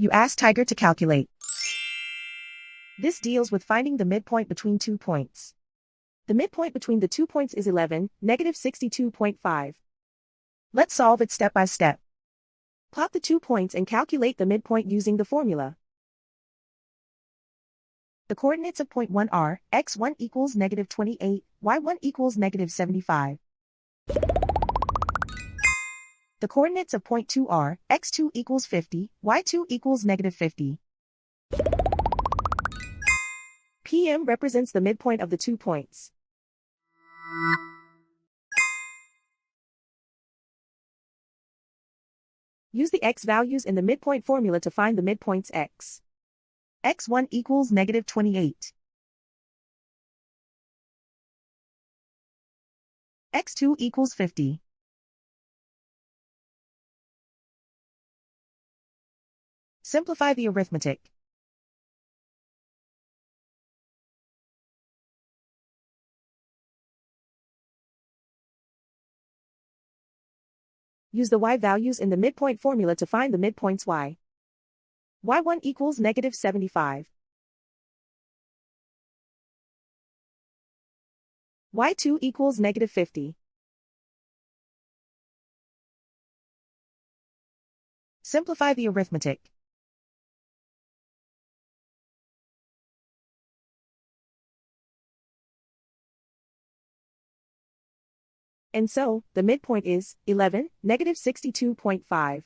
You ask Tiger to calculate. This deals with finding the midpoint between 2 points. The midpoint between the 2 points is 11, negative 62.5. Let's solve it step by step. Plot the 2 points and calculate the midpoint using the formula. The coordinates of point 1 are, x1 equals negative 28, y1 equals negative 75. The coordinates of point 2 are, x2 equals 50, y2 equals negative 50. PM represents the midpoint of the 2 points. Use the x values in the midpoint formula to find the midpoints x. x1 equals negative 28. x2 equals 50. Simplify the arithmetic. Use the y values in the midpoint formula to find the midpoints y. y1 equals negative 75. y2 equals negative 50. Simplify the arithmetic. And so, the midpoint is 11, negative 62.5.